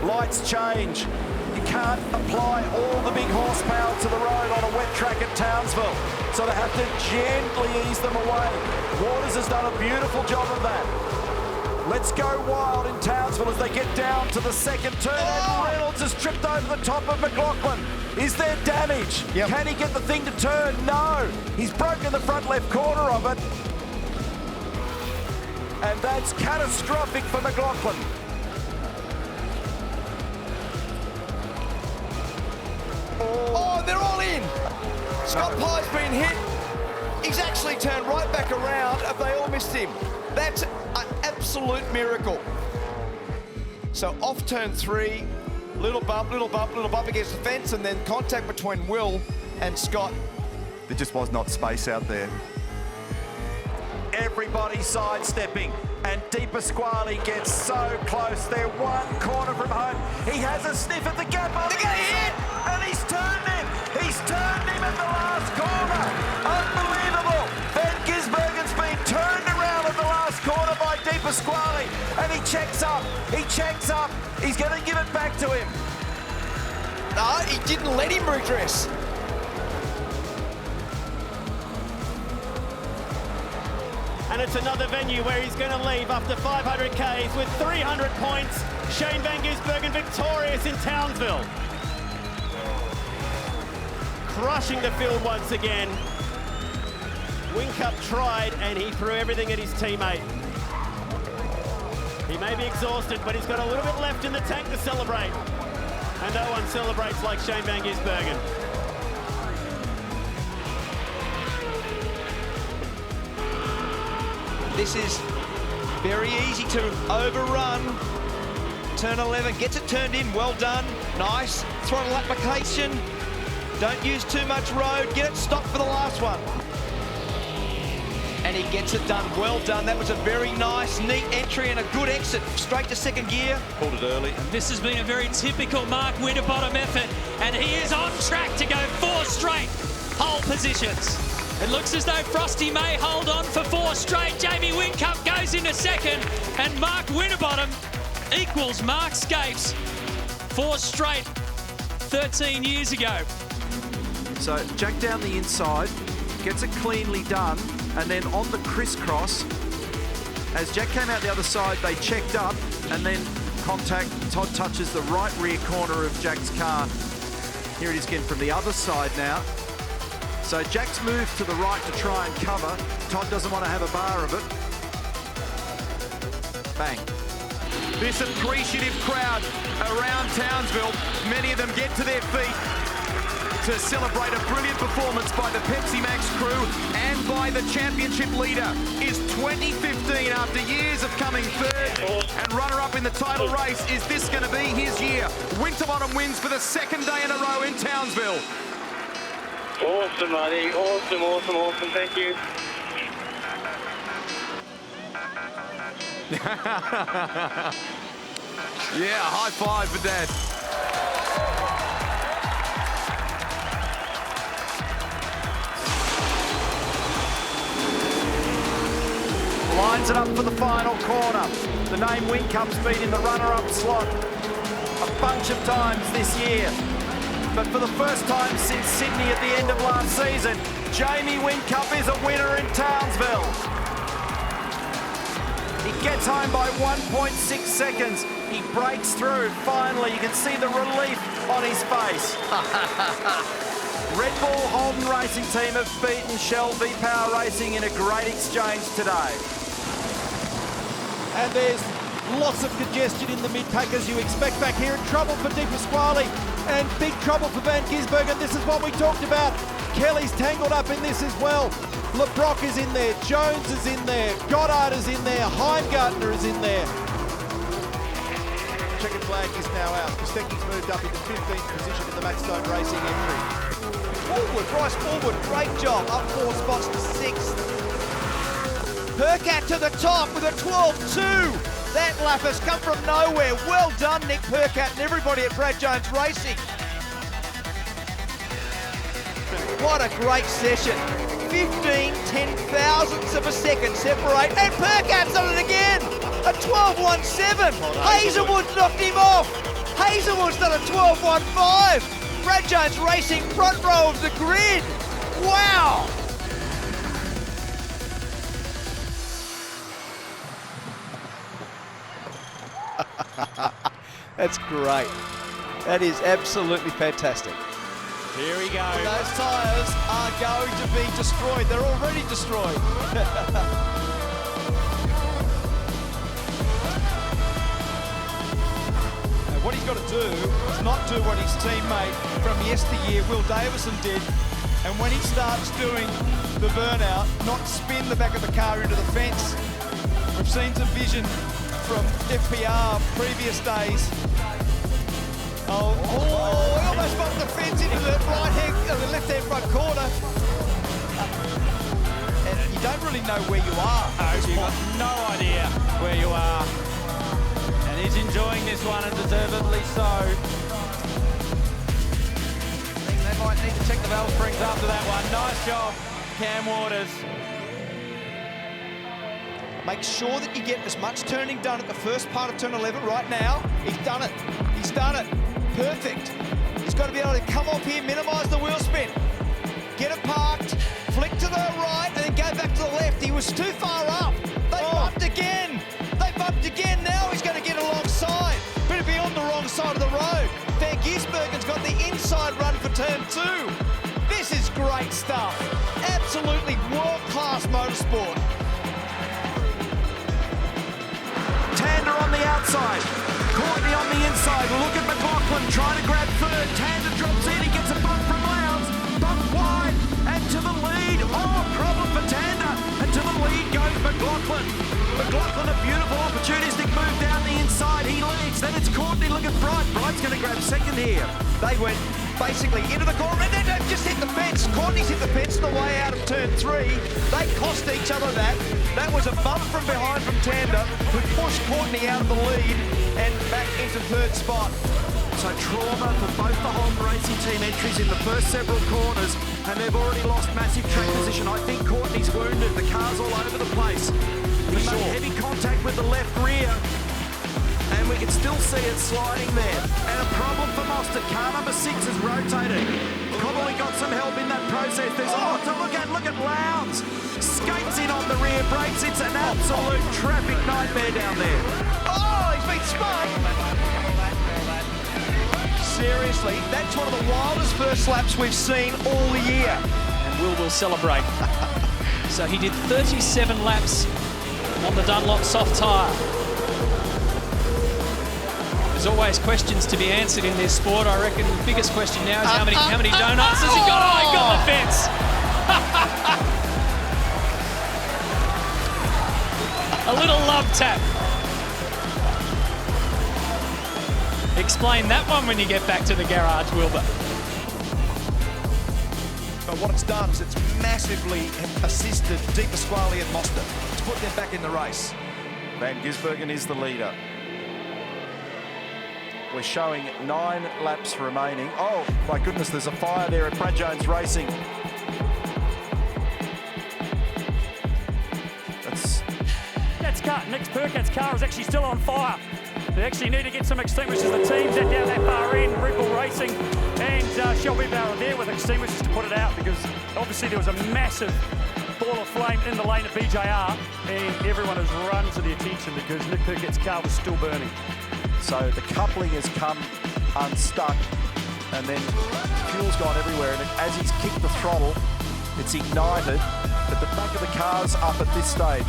Lights change. You can't apply all the big horsepower to the road on a wet track at Townsville. So they have to gently ease them away. Waters has done a beautiful job of that. Let's go wild in Townsville as they get down to the second turn. And Reynolds has tripped over the top of McLaughlin. Is there damage? Yep. Can he get the thing to turn? No. He's broken the front left corner of it. And that's catastrophic for McLaughlin. Oh, they're all in. Scott Pye's been hit. He's actually turned right back around and they all missed him. That's an absolute miracle. So off turn 3, little bump against the fence, and then contact between Will and Scott. There just was not space out there. Everybody sidestepping, and Di Pasquale gets so close. They're one corner from home. He has a sniff at the gap on the inside, and he's turned him. He's turned him at the last corner. Unbelievable. Van Gisbergen's been turned around at the last corner by Di Pasquale, and he checks up. He checks up. He's going to give it back to him. No, he didn't let him redress. And it's another venue where he's going to leave after 500 Ks with 300 points. Shane Van Gisbergen victorious in Townsville. Crushing the field once again. Whincup tried and he threw everything at his teammate. He may be exhausted, but he's got a little bit left in the tank to celebrate. And no one celebrates like Shane Van Gisbergen. This is very easy to overrun. Turn 11, gets it turned in, well done. Nice, throttle application. Don't use too much road, get it stopped for the last one. And he gets it done, well done. That was a very nice, neat entry and a good exit, straight to second gear. Pulled it early. This has been a very typical Mark Winterbottom effort, and he is on track to go 4 straight pole positions. It looks as though Frosty may hold on for 4 straight. Jamie Whincup goes into second, and Mark Winterbottom equals Mark Scapes 4 straight 13 years ago. So Jack down the inside, gets it cleanly done, and then on the crisscross, as Jack came out the other side, they checked up, and then contact, Todd touches the right rear corner of Jack's car. Here it is again from the other side now. So Jack's moved to the right to try and cover. Todd doesn't want to have a bar of it. Bang. This appreciative crowd around Townsville, many of them get to their feet to celebrate a brilliant performance by the Pepsi Max crew and by the championship leader. Is 2015, after years of coming third and runner-up in the title race, is this going to be his year? Winterbottom wins for the 2nd day in a row in Townsville. Awesome, buddy. Awesome. Thank you. Yeah, high five for Dad. Lines it up for the final corner. The name Whincup's been in the runner-up slot a bunch of times this year. But for the first time since Sydney at the end of last season, Jamie Whincup is a winner in Townsville. He gets home by 1.6 seconds. He breaks through. Finally, you can see the relief on his face. Red Bull Holden Racing Team have beaten Shell V-Power Racing in a great exchange today. And there's lots of congestion in the mid-pack as you expect back here. Trouble for Di Pasquale and big trouble for Van Gisbergen. This is what we talked about. Kelly's tangled up in this as well. LeBrock is in there, Jones is in there, Goddard is in there, Heimgartner is in there. Checkered flag is now out. Kostecki's moved up into 15th position in the Maxstone Racing entry. Forward, Bryce Forward, great job, up 4 spots to 6th. Percat to the top with a 12.2. That lap has come from nowhere. Well done, Nick Percat and everybody at Brad Jones Racing. What a great session. 15 ten-thousandths of a second separate, and Percat's done it again. A 12.17. Hazelwood knocked him off. Hazelwood's done a 12.15. Brad Jones Racing front row of the grid. Wow. That's great. That is absolutely fantastic. Here we go. Those tyres are going to be destroyed. They're already destroyed. And what he's got to do is not do what his teammate from yesteryear, Will Davison, did. And when he starts doing the burnout, not spin the back of the car into the fence. We've seen some vision from FPR previous days. Oh, he almost bumped the fence into the the left-hand front corner. And you don't really know where you are. You've got no idea where you are. And he's enjoying this one, and deservedly so. I think they might need to check the valve springs after that one. Nice job, Cam Waters. Make sure that you get as much turning done at the first part of turn 11 right now. He's done it. He's done it. Perfect. He's got to be able to come off here, minimise the wheel spin. Get it parked, flick to the right, and then go back to the left. He was too far up. They bumped again. They bumped again. Now he's going to get alongside. But he'll be on the wrong side of the road. Van Gisbergen's got the inside run for turn 2. This is great stuff. Absolutely world-class motorsport. Tander on the outside, Courtney on the inside. Look at McLaughlin trying to grab third. Tander drops in, he gets a bump from Lowndes. Bump wide and to the lead. Oh, problem for Tander. And to the lead goes McLaughlin. McLaughlin, a beautiful opportunistic move down the inside. He leads. Then it's Courtney looking bright. Bright's going to grab second here. They went basically into the corner and then just hit the fence. Courtney's hit the fence on the way out of turn 3. They cost each other that. That was a bump from behind from Tander, who pushed Courtney out of the lead and back into third spot. So trauma for both the Holden Racing Team entries in the first several corners, and they've already lost massive track position. I think Courtney's wounded. The car's all over the place. He made heavy contact with the left rear, and we can still see it sliding there. And a problem for Mostert. Car number 6 is rotating. Probably got some help in that process. There's a lot to look at. Look at Lowndes. Skates in on the rear brakes. It's an absolute traffic nightmare down there. Oh, he's been spun. Seriously, that's one of the wildest first laps we've seen all year. And will celebrate. So he did 37 laps on the Dunlop soft tyre. There's always questions to be answered in this sport. I reckon the biggest question now is how many donuts has he got? Oh, he got the fence. A little love tap. Explain that one when you get back to the garage, Wilbur. But what it's done is it's massively assisted Di Pasquale and Mostert to put them back in the race. Van Gisbergen is the leader. We're showing 9 laps remaining. Oh, my goodness, there's a fire there at Brad Jones Racing. That's car. Nick Perkins' car is actually still on fire. They actually need to get some extinguishers. The teams that down that far end, Repco Racing and Shelby Bauer are there with extinguishers to put it out, because obviously there was a massive ball of flame in the lane at BJR, and everyone has run to the attention because Nick Perkins' car was still burning. So the coupling has come unstuck, and then fuel's gone everywhere, and as he's kicked the throttle, it's ignited, but the back of the car's up at this stage.